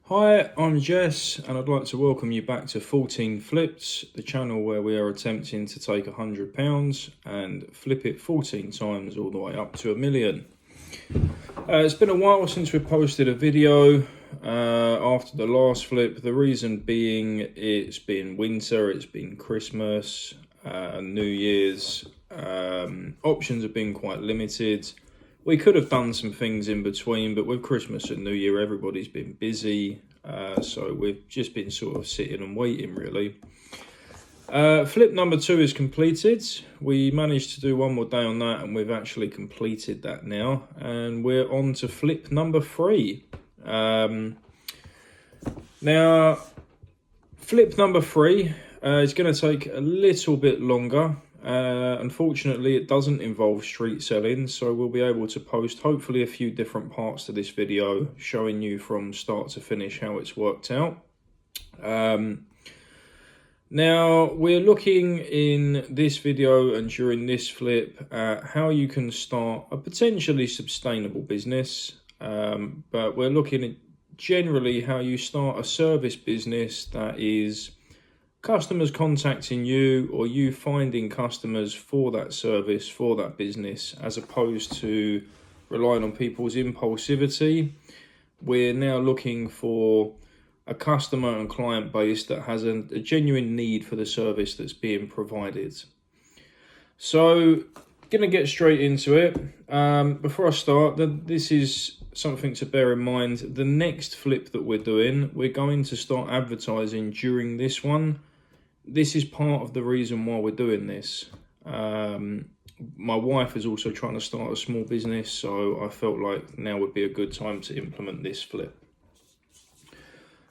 Hi, I'm Jess, and I'd like to welcome you back to 14 Flips, the channel where we are attempting to take £100 and flip it 14 times all the way up to 1,000,000. It's been a while since we posted a video after the last flip. The reason being it's been winter, it's been Christmas, New Year's. Options have been quite limited. We could have done some things in between, but with Christmas and New Year, everybody's been busy. So we've just been sort of sitting and waiting, really. Flip number 2 is completed. We managed to do one more day on that, and we've actually completed that now. And we're on to flip number 3. Now, flip number 3 is going to take a little bit longer. Unfortunately, it doesn't involve street selling, so we'll be able to post hopefully a few different parts to this video showing you from start to finish how it's worked out. Now, we're looking in this video and during this flip at how you can start a potentially sustainable business, but we're looking at generally how you start a service business that is customers contacting you or you finding customers for that service, for that business, as opposed to relying on people's impulsivity. We're now looking for a customer and client base that has a genuine need for the service that's being provided. So, gonna get straight into it. Before I start, this is something to bear in mind. The next flip that we're doing, we're going to start advertising during this one. This is part of the reason why we're doing this. My wife is also trying to start a small business, so I felt like now would be a good time to implement this flip.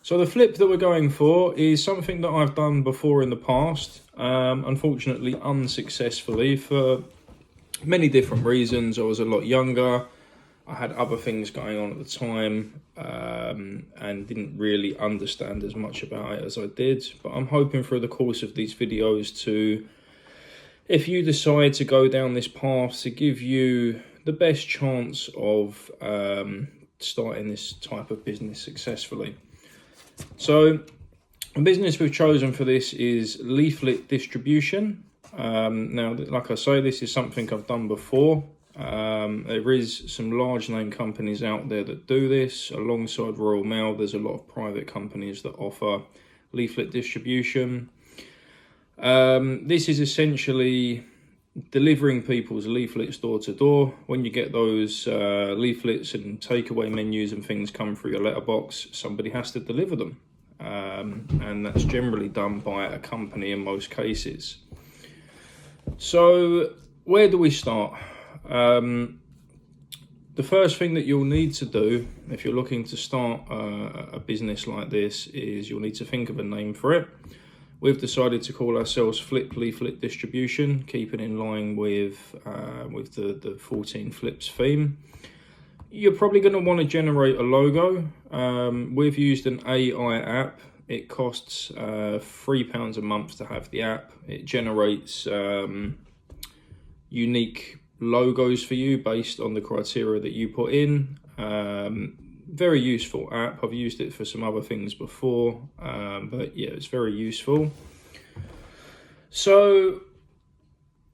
So the flip that we're going for is something that I've done before in the past, unfortunately unsuccessfully for many different reasons. I was a lot younger, I had other things going on at the time, and didn't really understand as much about it as I did. But I'm hoping through the course of these videos to, if you decide to go down this path, to give you the best chance of starting this type of business successfully. So the business we've chosen for this is leaflet distribution. Now, like I say, this is something I've done before. There is some large name companies out there that do this. Alongside Royal Mail, there's a lot of private companies that offer leaflet distribution. This is essentially delivering people's leaflets door to door. When you get those leaflets and takeaway menus and things come through your letterbox, somebody has to deliver them. And that's generally done by a company in most cases. So where do we start? The first thing that you'll need to do if you're looking to start a business like this is you'll need to think of a name for it. We've decided to call ourselves Flip Leaflet Distribution, keeping in line with the 14 Flips theme. You're probably going to want to generate a logo. We've used an AI app. It costs £3 a month to have the app. It generates unique logos for you based on the criteria that you put in. Very useful app. I've used it for some other things before, but yeah, it's very useful. So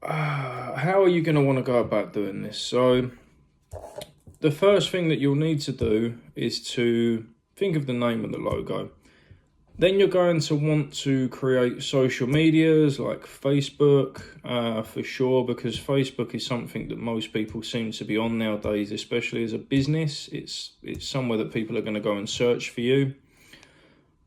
how are you going to want to go about doing this? So the first thing that you'll need to do is to think of the name of the logo. Then you're going to want to create social medias like Facebook, for sure, because Facebook is something that most people seem to be on nowadays, especially as a business. It's somewhere that people are going to go and search for you.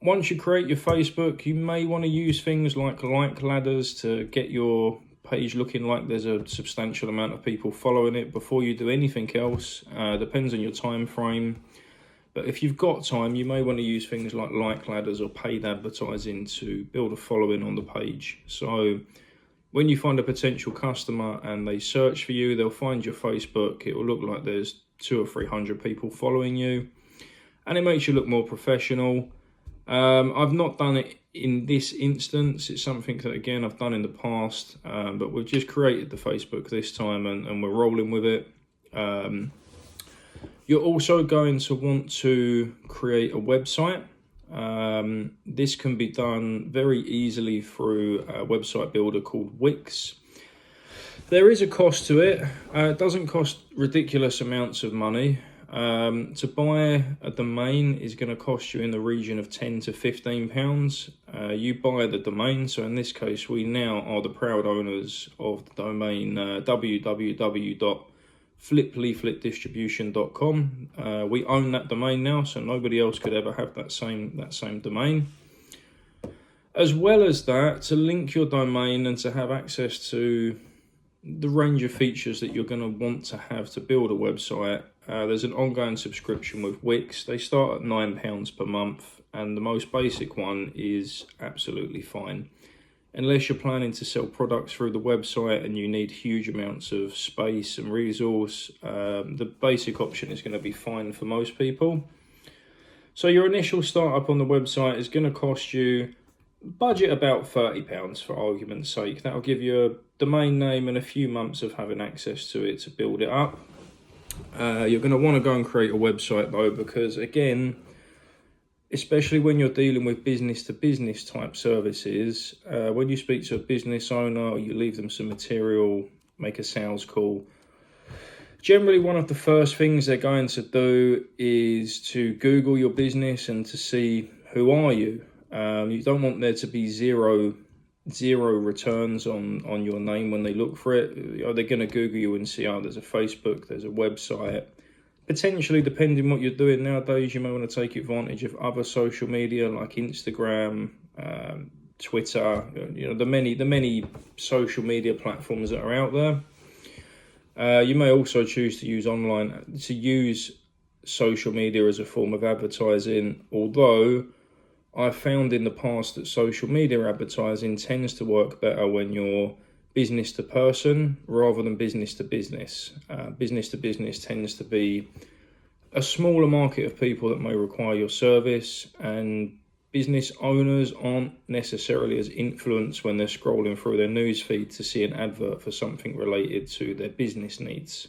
Once you create your Facebook, you may want to use things like ladders to get your page looking like there's a substantial amount of people following it before you do anything else. Depends on your time frame. But if you've got time, you may want to use things like ladders or paid advertising to build a following on the page. So when you find a potential customer and they search for you, they'll find your Facebook. It will look like there's 200 or 300 people following you, and it makes you look more professional. I've not done it in this instance. It's something that, again, I've done in the past, but we've just created the Facebook this time and we're rolling with it. You're also going to want to create a website. This can be done very easily through a website builder called Wix. There is a cost to it. It doesn't cost ridiculous amounts of money. To buy a domain is going to cost you in the region of £10 to £15. You buy the domain, so in this case we now are the proud owners of the domain www.flipleafletdistribution.com. We own that domain now, so nobody else could ever have that same domain. As well as that, to link your domain and to have access to the range of features that you're going to want to have to build a website, there's an ongoing subscription with Wix. They start at £9 per month, and the most basic one is absolutely fine. Unless you're planning to sell products through the website and you need huge amounts of space and resource, the basic option is going to be fine for most people. So your initial startup on the website is going to cost you, budget about £30 for argument's sake. That'll give you a domain name and a few months of having access to it to build it up. You're going to want to go and create a website though, because again, especially when you're dealing with business to business type services, when you speak to a business owner or you leave them some material, make a sales call, generally one of the first things they're going to do is to Google your business and to see who are you. You don't want there to be zero returns on your name when they look for it. They're going to Google you and see, there's a Facebook, there's a website. Potentially, depending what you're doing nowadays, you may want to take advantage of other social media like Instagram, Twitter, the many social media platforms that are out there. You may also choose to use social media as a form of advertising, although I've found in the past that social media advertising tends to work better when you're business to person rather than business to business. Business to business tends to be a smaller market of people that may require your service, and business owners aren't necessarily as influenced when they're scrolling through their news feed to see an advert for something related to their business needs.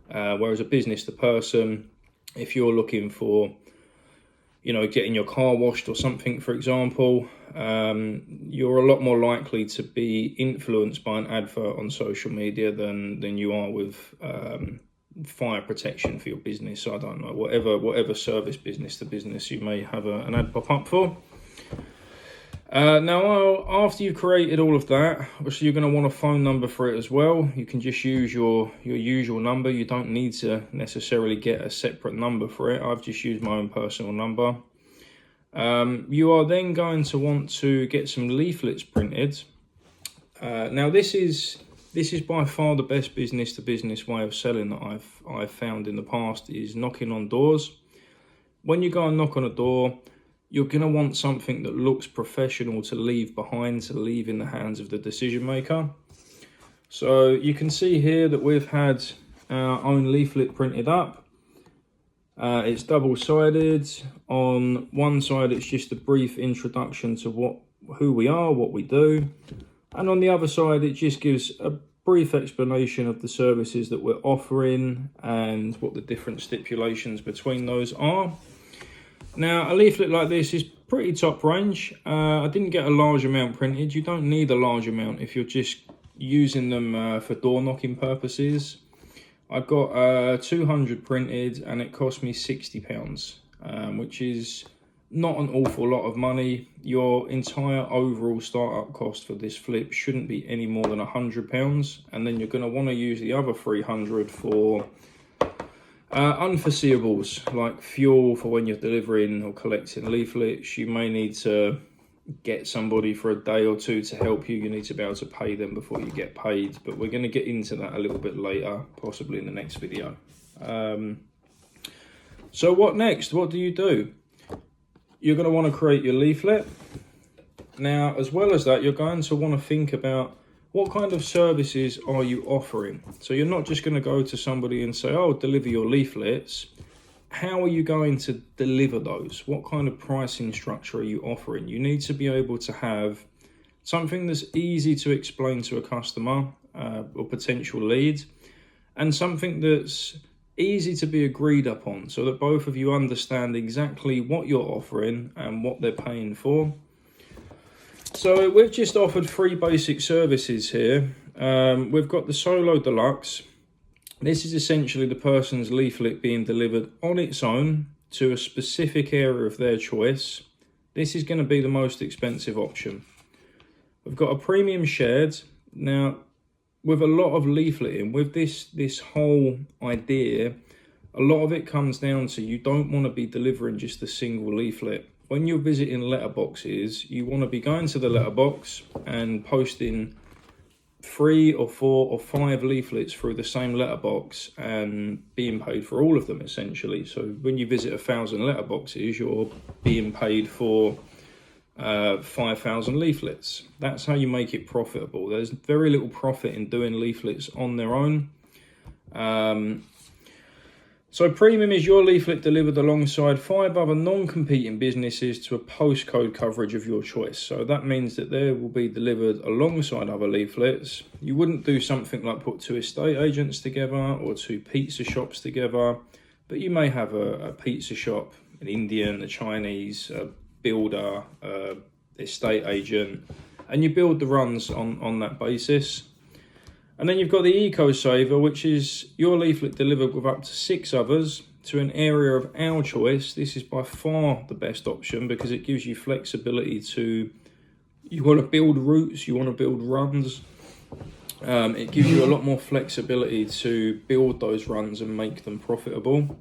Whereas a business to person, if you're looking for getting your car washed or something, for example, you're a lot more likely to be influenced by an advert on social media than you are with fire protection for your business. I don't know, whatever service business to business you may have an ad pop up for. Now, after you've created all of that, obviously you're going to want a phone number for it as well. You can just use your usual number. You don't need to necessarily get a separate number for it. I've just used my own personal number. You are then going to want to get some leaflets printed. Now, this is by far the best business to business way of selling that I've found in the past, is knocking on doors. When you go and knock on a door, you're going to want something that looks professional to leave behind, to leave in the hands of the decision maker. So you can see here that we've had our own leaflet printed up. It's double-sided. On one side, it's just a brief introduction to who we are, what we do. And on the other side, it just gives a brief explanation of the services that we're offering and what the different stipulations between those are. Now, a leaflet like this is pretty top range. I didn't get a large amount printed. You don't need a large amount if you're just using them for door knocking purposes. I got 200 printed and it cost me £60, which is not an awful lot of money. Your entire overall startup cost for this flip shouldn't be any more than £100, and then you're going to want to use the other 300 for unforeseeables like fuel for when you're delivering or collecting leaflets. You may need to get somebody for a day or two to help you. You need to be able to pay them before you get paid, but we're going to get into that a little bit later, possibly in the next video. So what next? What do? You're going to want to create your leaflet. Now, as well as that, you're going to want to think about what kind of services are you offering. So you're not just going to go to somebody and say, oh, deliver your leaflets. How are you going to deliver those? What kind of pricing structure are you offering? You need to be able to have something that's easy to explain to a customer or potential lead, and something that's easy to be agreed upon so that both of you understand exactly what you're offering and what they're paying for. So we've just offered 3 basic services here. We've got the Solo Deluxe. This is essentially the person's leaflet being delivered on its own to a specific area of their choice. This is going to be the most expensive option. We've got a premium shared. Now, with a lot of leafleting, with this whole idea, a lot of it comes down to you don't want to be delivering just a single leaflet. When you're visiting letterboxes, you want to be going to the letterbox and posting 3 or 4 or 5 leaflets through the same letterbox and being paid for all of them, essentially. So when you visit 1,000 letterboxes, you're being paid for 5,000 leaflets. That's how you make it profitable. There's very little profit in doing leaflets on their own. So premium is your leaflet delivered alongside 5 other non-competing businesses to a postcode coverage of your choice. So that means that they will be delivered alongside other leaflets. You wouldn't do something like put 2 estate agents together or 2 pizza shops together, but you may have a pizza shop, an Indian, a Chinese, a builder, estate agent, and you build the runs on that basis. And then you've got the Eco Saver, which is your leaflet delivered with up to 6 others to an area of our choice. This is by far the best option because it gives you flexibility to, you want to build routes, you want to build runs. It gives you a lot more flexibility to build those runs and make them profitable.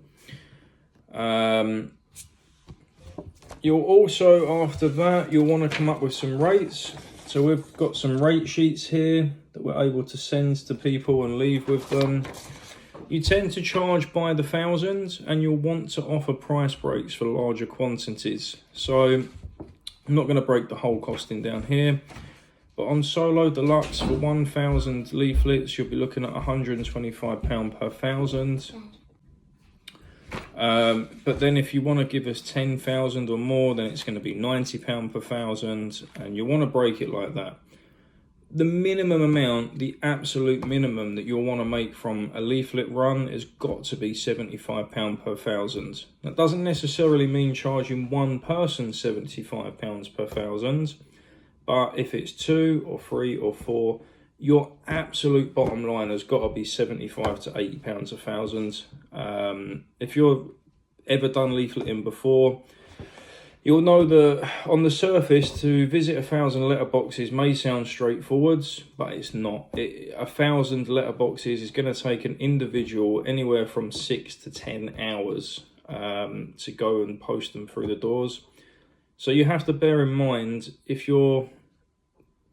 You'll also, after that, you'll want to come up with some rates. So we've got some rate sheets here that we're able to send to people and leave with them. You tend to charge by the thousands and you'll want to offer price breaks for larger quantities. So I'm not going to break the whole costing down here, but on Solo Deluxe for 1,000 leaflets, you'll be looking at £125 per 1,000. But then if you want to give us 10,000 or more, then it's going to be £90 per 1,000, and you want to break it like that. The minimum amount, the absolute minimum that you'll want to make from a leaflet run has got to be £75 per 1,000. That doesn't necessarily mean charging one person £75 per 1,000, but if it's 2 or 3 or 4, your absolute bottom line has got to be £75 to £80 a 1,000. If you've ever done leafleting before, you'll know that on the surface to visit 1,000 letterboxes may sound straightforward, but it's not. 1,000 letterboxes is going to take an individual anywhere from 6 to 10 hours to go and post them through the doors. So you have to bear in mind, if you're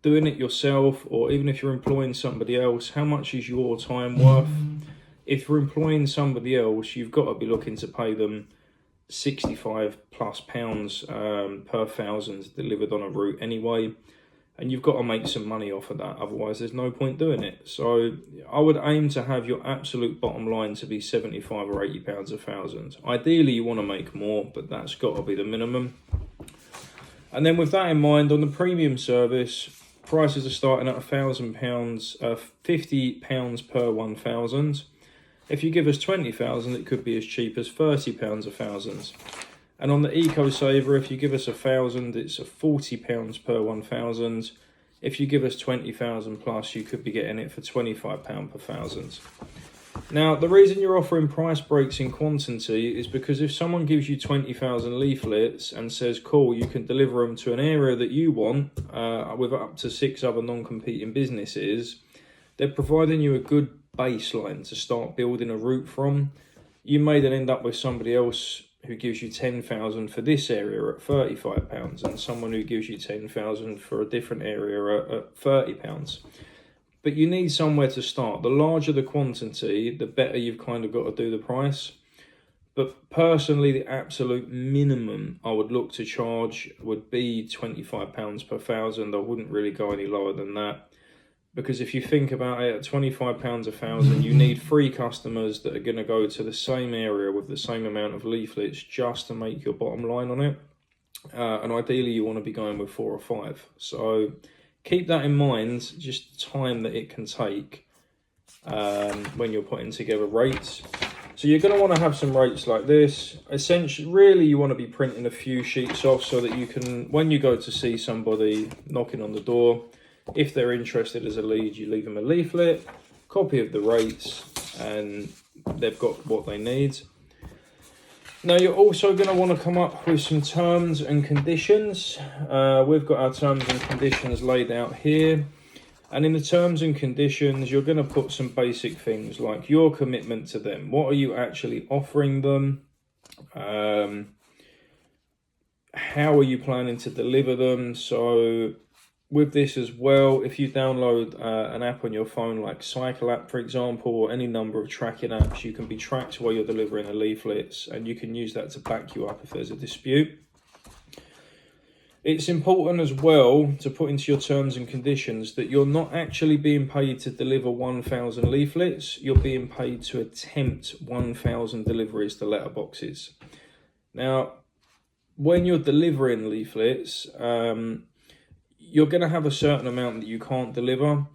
doing it yourself or even if you're employing somebody else, how much is your time worth? If you're employing somebody else, you've got to be looking to pay them £65+ per 1,000 delivered on a route anyway, and you've got to make some money off of that, otherwise there's no point doing it. So I would aim to have your absolute bottom line to be £75 or £80 a 1,000. Ideally you want to make more, but that's got to be the minimum. And then with that in mind, on the premium service, prices are starting at £1,000, £50 per 1,000. If you give us 20,000, it could be as cheap as £30 a 1,000. And on the Eco Saver, if you give us 1,000, it's £40 per 1,000. If you give us 20,000 plus, you could be getting it for £25 per 1,000. Now, the reason you're offering price breaks in quantity is because if someone gives you 20,000 leaflets and says, cool, you can deliver them to an area that you want with up to 6 other non-competing businesses, they're providing you a good baseline to start building a route from. You may then end up with somebody else who gives you 10,000 for this area at £35 and someone who gives you 10,000 for a different area at £30. But you need somewhere to start. The larger the quantity, the better you've kind of got to do the price. But personally, the absolute minimum I would look to charge would be £25 per 1,000. I wouldn't really go any lower than that. Because if you think about it, at £25 a 1,000, you need 3 customers that are going to go to the same area with the same amount of leaflets just to make your bottom line on it. And ideally, you want to be going with 4 or 5. So keep that in mind, just the time that it can take when you're putting together rates. So you're going to want to have some rates like this. Essentially, really, you want to be printing a few sheets off so that you can, when you go to see somebody knocking on the door, if they're interested as a lead, you leave them a leaflet, copy of the rates, and they've got what they need. Now, you're also going to want to come up with some terms and conditions. We've got our terms and conditions laid out here. And in the terms and conditions, you're going to put some basic things like your commitment to them. What are you actually offering them? How are you planning to deliver them? So with this as well, if you download an app on your phone like Cycle app, for example, or any number of tracking apps, you can be tracked while you're delivering the leaflets, and you can use that to back you up if there's a dispute. It's important as well to put into your terms and conditions that you're not actually being paid to deliver 1,000 leaflets. You're being paid to attempt 1,000 deliveries to letterboxes. Now, when you're delivering leaflets, you're going to have a certain amount that you can't deliver.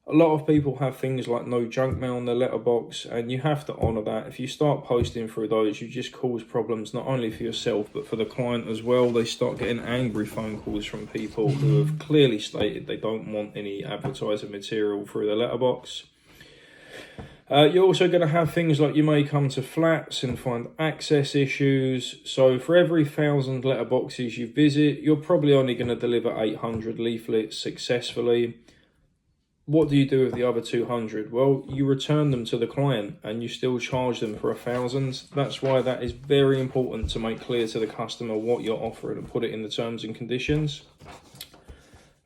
A lot of people have things like no junk mail on their letterbox, and you have to honour that. If you start posting through those, you just cause problems not only for yourself but for the client as well. They start getting angry phone calls from people who have clearly stated they don't want any advertising material through their letterbox. You're also going to have things like you may come to flats and find access issues. So for every 1,000 letterboxes you visit, you're probably only going to deliver 800 leaflets successfully. What do you do with the other 200? Well, you return them to the client and you still charge them for 1,000. That's why that is very important to make clear to the customer what you're offering and put it in the terms and conditions.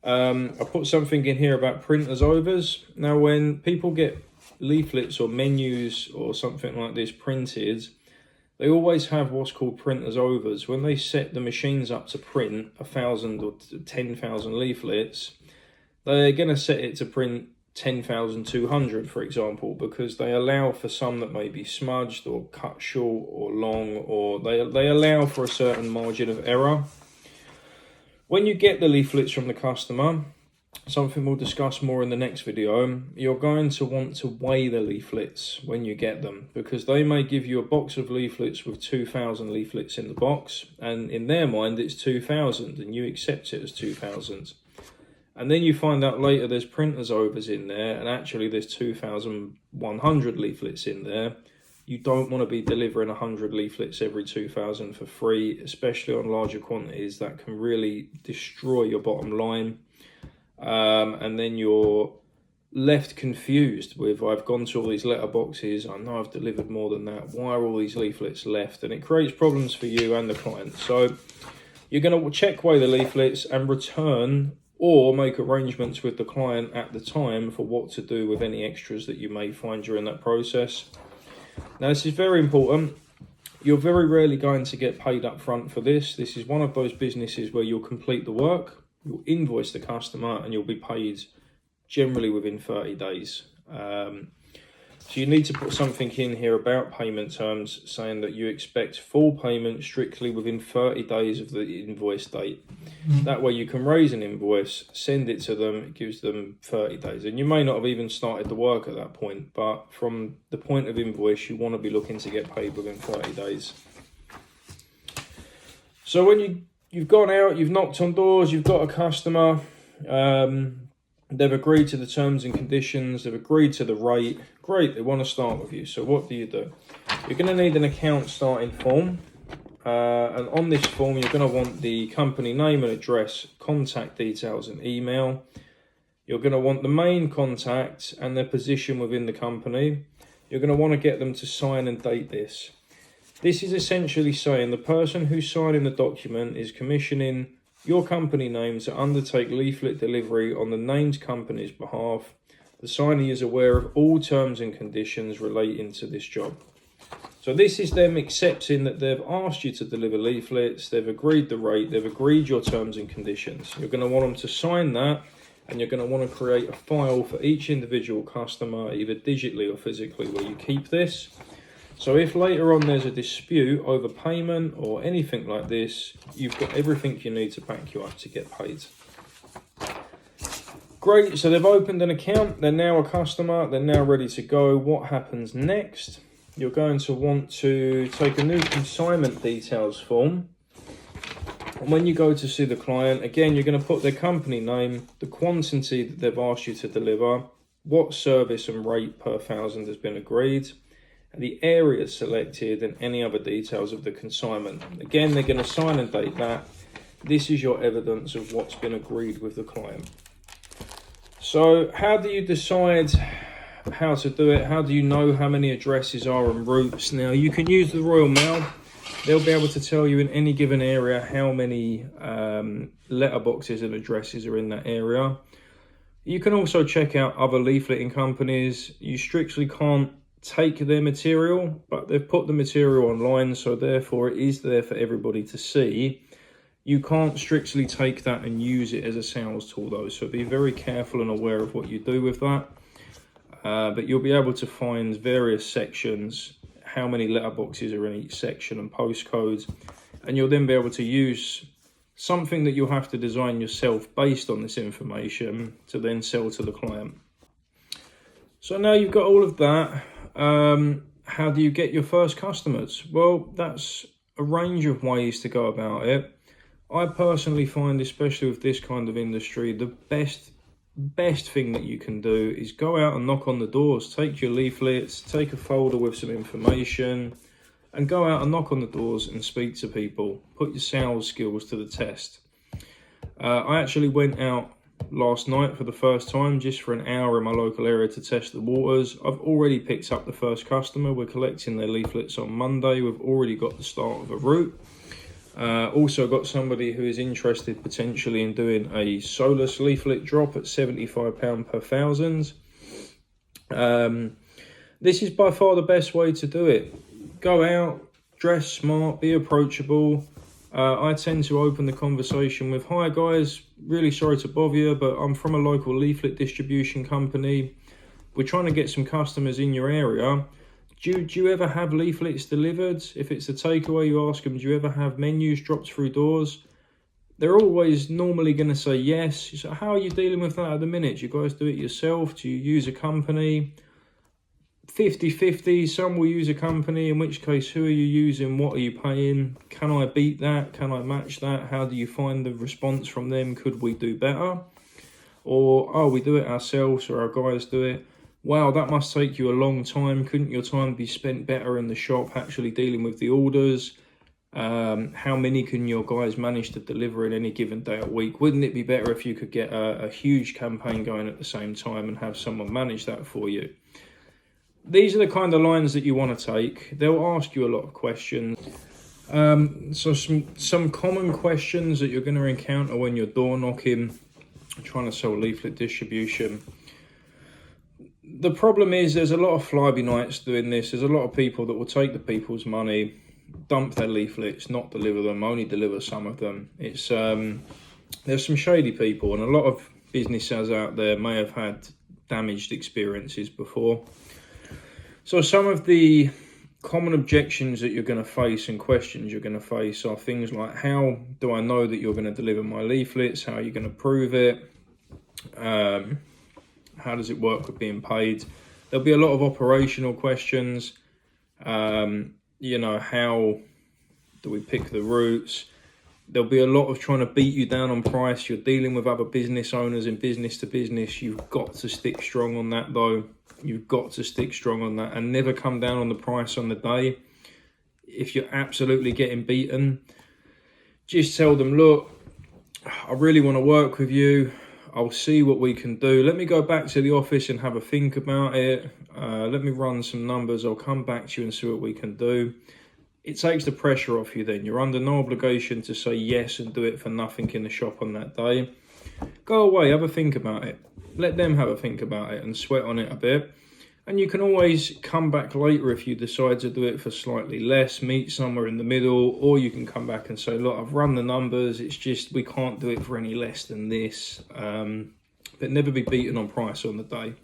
I put something in here about printers overs. Now, when people get leaflets or menus or something like this printed, they always have what's called printers overs. When they set the machines up to print 1,000 or 10,000 leaflets, they're going to set it to print 10,200, for example, because they allow for some that may be smudged or cut short or long, or they allow for a certain margin of error. When you get the leaflets from the customer, something we'll discuss more in the next video, you're going to want to weigh the leaflets when you get them, because they may give you a box of leaflets with 2,000 leaflets in the box, and in their mind it's 2,000 and you accept it as 2,000. And then you find out later there's printers overs in there, and actually there's 2,100 leaflets in there. You don't want to be delivering 100 leaflets every 2,000 for free, especially on larger quantities. That can really destroy your bottom line. And then you're left confused with, I've gone to all these letterboxes, I know I've delivered more than that, why are all these leaflets left? And it creates problems for you and the client. So you're going to check weigh the leaflets and return or make arrangements with the client at the time for what to do with any extras that you may find during that process. Now, this is very important. You're very rarely going to get paid up front for this. This is one of those businesses where you'll complete the work, you'll invoice the customer, and you'll be paid generally within 30 days. So you need to put something in here about payment terms, saying that you expect full payment strictly within 30 days of the invoice date. That way you can raise an invoice, send it to them, it gives them 30 days. And you may not have even started the work at that point, but from the point of invoice, you want to be looking to get paid within 30 days. So when you've gone out, you've knocked on doors, you've got a customer, they've agreed to the terms and conditions, they've agreed to the rate. Great, they want to start with you. So what do? You're going to need an account starting form. And on this form, you're going to want the company name and address, contact details and email. You're going to want the main contact and their position within the company. You're going to want to get them to sign and date this. This is essentially saying the person who's signing the document is commissioning your company name to undertake leaflet delivery on the named company's behalf. The signee is aware of all terms and conditions relating to this job. So this is them accepting that they've asked you to deliver leaflets, they've agreed the rate, they've agreed your terms and conditions. You're going to want them to sign that, and you're going to want to create a file for each individual customer, either digitally or physically, where you keep this. So if later on there's a dispute over payment or anything like this, you've got everything you need to back you up to get paid. Great, so they've opened an account, they're now a customer, they're now ready to go. What happens next? you're going to want to take a new consignment details form. And when you go to see the client, again, you're going to put their company name, the quantity that they've asked you to deliver, what service and rate per 1,000 has been agreed, and the area selected, and any other details of the consignment. Again, they're going to sign and date that. This is your evidence of what's been agreed with the client. So how do you decide how to do it? How do you know how many addresses are en routes? Now, you can use the Royal Mail. They'll be able to tell you in any given area how many letterboxes and addresses are in that area. You can also check out other leafleting companies. You strictly can't take their material, but they've put the material online, so therefore it is there for everybody to see. You can't strictly take that and use it as a sales tool though, so be very careful and aware of what you do with that. But you'll be able to find various sections, how many letterboxes are in each section and postcodes, and you'll then be able to use something that you'll have to design yourself based on this information to then sell to the client. So now you've got all of that, how do you get your first customers? Well, that's a range of ways to go about it. I personally find, especially with this kind of industry, the best thing that you can do is go out and knock on the doors. Take your leaflets, take a folder with some information, and go out and knock on the doors and speak to people. Put your sales skills to the test. I actually went out last night for the first time, just for an hour in my local area to test the waters. I've already picked up the first customer. We're collecting their leaflets on Monday. We've already got the start of a route. Also got somebody who is interested potentially in doing a solus leaflet drop at £75 per 1,000. This is by far the best way to do it. Go out, dress smart, be approachable. I tend to open the conversation with, "Hi guys, really sorry to bother you, but I'm from a local leaflet distribution company. We're trying to get some customers in your area. Do you ever have leaflets delivered?" If it's a takeaway, you ask them, "Do you ever have menus dropped through doors?" They're always normally going to say yes. So how are you dealing with that at the minute? Do you guys do it yourself? Do you use a company? 50-50, some will use a company, in which case, who are you using? What are you paying? Can I beat that? Can I match that? How do you find the response from them? Could we do better? Or, oh, we do it ourselves, or our guys do it. Wow, that must take you a long time. Couldn't your time be spent better in the shop actually dealing with the orders? How many can your guys manage to deliver in any given day a week? Wouldn't it be better if you could get a huge campaign going at the same time and have someone manage that for you? These are the kind of lines that you want to take. They'll ask you a lot of questions. So some common questions that you're going to encounter when you're door knocking, trying to sell leaflet distribution. The problem is there's a lot of fly-by-nights doing this. There's a lot of people that will take the people's money, dump their leaflets, not deliver them, only deliver some of them. It's there's some shady people, and a lot of businesses out there may have had damaged experiences before. So some of the common objections that you're going to face and questions you're going to face are things like, how do I know that you're going to deliver my leaflets? How are you going to prove it? How does it work with being paid? There'll be a lot of operational questions. You know, how do we pick the routes? There'll be a lot of trying to beat you down on price. You're dealing with other business owners and business to business. You've got to stick strong on that though. You've got to stick strong on that and never come down on the price on the day. If you're absolutely getting beaten, just tell them, look, I really want to work with you. I'll see what we can do. Let me go back to the office and have a think about it. Let me run some numbers. I'll come back to you and see what we can do. It takes the pressure off you then. You're under no obligation to say yes and do it for nothing in the shop on that day. Go away, have a think about it. Let them have a think about it and sweat on it a bit. And you can always come back later if you decide to do it for slightly less, meet somewhere in the middle, or you can come back and say, look, I've run the numbers. It's just we can't do it for any less than this. But never be beaten on price on the day.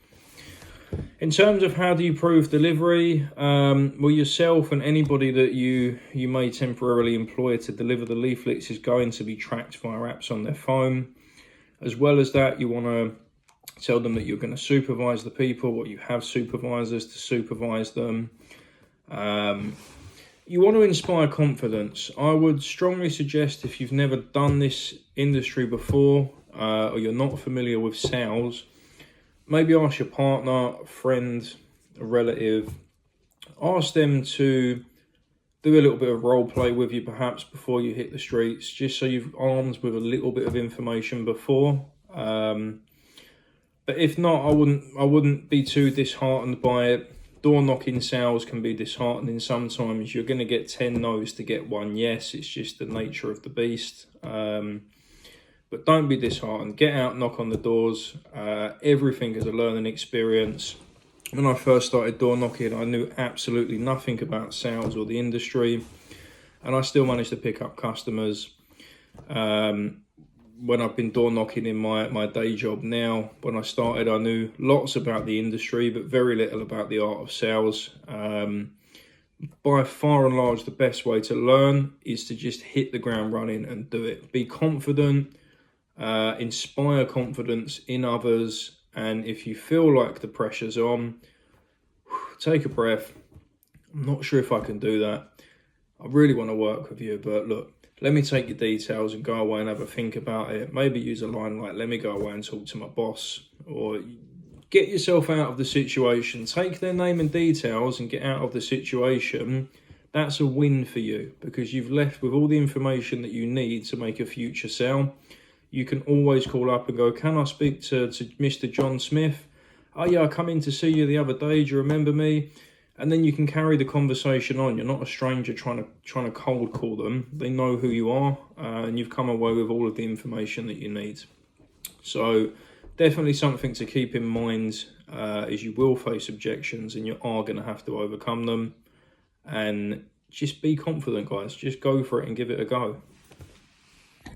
In terms of how do you prove delivery, well, yourself and anybody that you may temporarily employ to deliver the leaflets is going to be tracked via apps on their phone. As well as that, you want to tell them that you're going to supervise the people, or you have supervisors to supervise them. You want to inspire confidence. I would strongly suggest, if you've never done this industry before, or you're not familiar with sales, maybe ask your partner, a friend, a relative, ask them to do a little bit of role play with you perhaps before you hit the streets, just so you've armed with a little bit of information before. But if not, I wouldn't be too disheartened by it. Door knocking sales can be disheartening sometimes. You're going to get 10 no's to get one yes. It's just the nature of the beast. But don't be disheartened. Get out, knock on the doors. Everything is a learning experience. When I first started door knocking, I knew absolutely nothing about sales or the industry, and I still managed to pick up customers. When I've been door knocking in my day job now, when I started, I knew lots about the industry, but very little about the art of sales. By far and large, the best way to learn is to just hit the ground running and do it. Be confident, inspire confidence in others. And if you feel like the pressure's on, take a breath. I'm not sure if I can do that. I really want to work with you, but look, let me take your details and go away and have a think about it. Maybe use a line like, let me go away and talk to my boss, or get yourself out of the situation. Take their name and details and get out of the situation. That's a win for you, because you've left with all the information that you need to make a future sale. You can always call up and go, can I speak to Mr. John Smith? Oh yeah, I come in to see you the other day. Do you remember me? And then you can carry the conversation on. You're not a stranger trying to cold call them. They know who you are, and you've come away with all of the information that you need. So definitely something to keep in mind, is you will face objections and you are going to have to overcome them. And just be confident, guys. Just go for it and give it a go.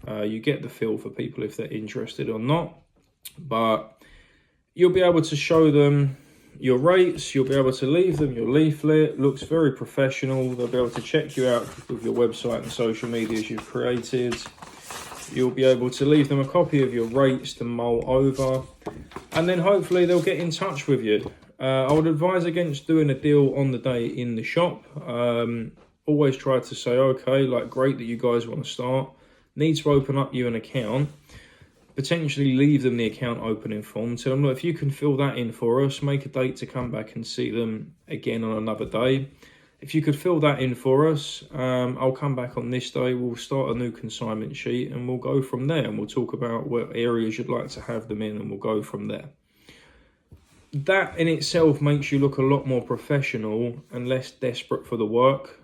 You get the feel for people if they're interested or not, but you'll be able to show them your rates. You'll be able to leave them your leaflet. Looks very professional. They'll be able to check you out with your website and social medias you've created. You'll be able to leave them a copy of your rates to mull over, and then hopefully they'll get in touch with you. I would advise against doing a deal on the day in the shop. Always try to say, okay, like, great that you guys want to start. Need to open up you an account. Potentially leave them the account opening form. Tell them, look, if you can fill that in for us, make a date to come back and see them again on another day. If you could fill that in for us, I'll come back on this day. We'll start a new consignment sheet and we'll go from there. And we'll talk about what areas you'd like to have them in, and we'll go from there. That in itself makes you look a lot more professional and less desperate for the work.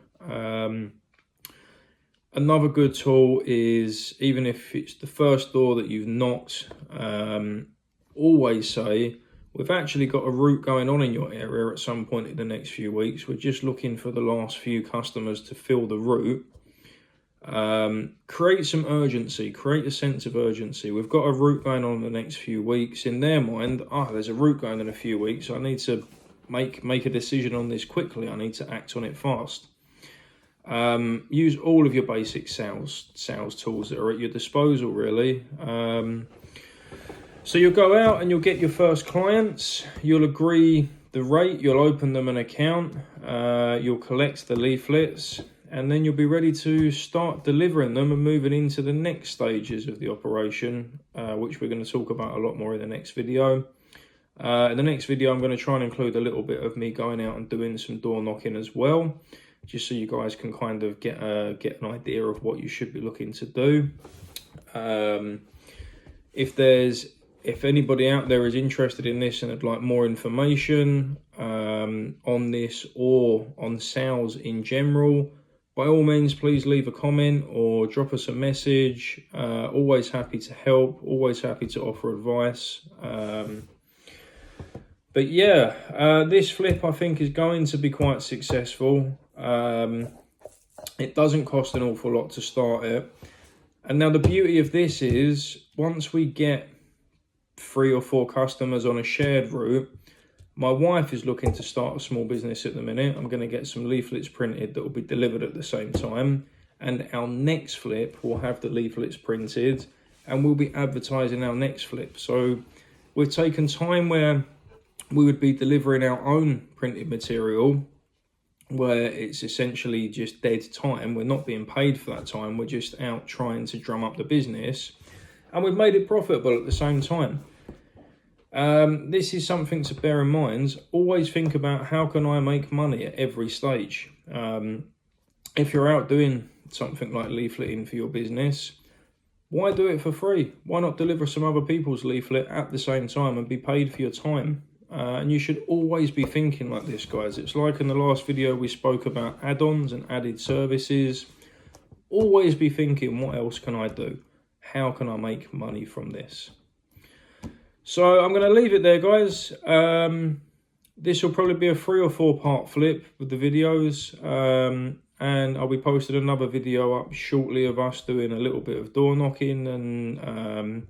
Another good tool is, even if it's the first door that you've knocked, always say, we've actually got a route going on in your area at some point in the next few weeks. We're just looking for the last few customers to fill the route. Create some urgency, create a sense of urgency. We've got a route going on in the next few weeks. In their mind, there's a route going in a few weeks, so I need to make a decision on this quickly. I need to act on it fast. Use all of your basic sales tools that are at your disposal, really. So you'll go out and you'll get your first clients, you'll agree the rate, you'll open them an account, you'll collect the leaflets, and then you'll be ready to start delivering them and moving into the next stages of the operation, which we're going to talk about a lot more in the next video. In the next video, I'm going to try and include a little bit of me going out and doing some door knocking as well, just so you guys can kind of get an idea of what you should be looking to do. If anybody out there is interested in this and would like more information on this or on sales in general, by all means, please leave a comment or drop us a message. Always happy to help, always happy to offer advice. But yeah, this flip I think is going to be quite successful. It doesn't cost an awful lot to start it. And now the beauty of this is, once we get 3 or 4 customers on a shared route, my wife is looking to start a small business at the minute. I'm going to get some leaflets printed that will be delivered at the same time. And our next flip will have the leaflets printed and we'll be advertising our next flip. So we've taken time where we would be delivering our own printed material where it's essentially just dead time. We're not being paid for that time. We're just out trying to drum up the business, and we've made it profitable at the same time. This is something to bear in mind. Always think about, how can I make money at every stage? If you're out doing something like leafleting for your business, why do it for free? Why not deliver some other people's leaflet at the same time and be paid for your time? And you should always be thinking like this, guys. It's like in the last video we spoke about add-ons and added services. Always be thinking, what else can I do? How can I make money from this? So I'm going to leave it there, guys. This will probably be a 3 or 4 part flip with the videos. And I'll be posting another video up shortly of us doing a little bit of door knocking, and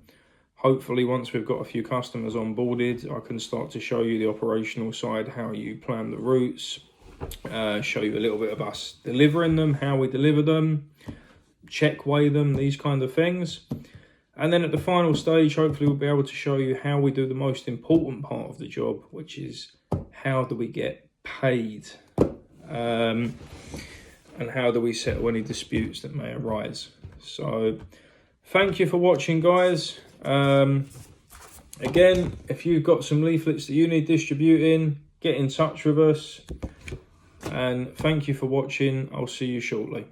hopefully once we've got a few customers onboarded, I can start to show you the operational side, how you plan the routes, show you a little bit of us delivering them, how we deliver them, check weigh them, these kind of things. And then at the final stage, hopefully we'll be able to show you how we do the most important part of the job, which is how do we get paid? And how do we settle any disputes that may arise. So thank you for watching, guys. Again, if you've got some leaflets that you need distributing, get in touch with us. And thank you for watching. I'll see you shortly.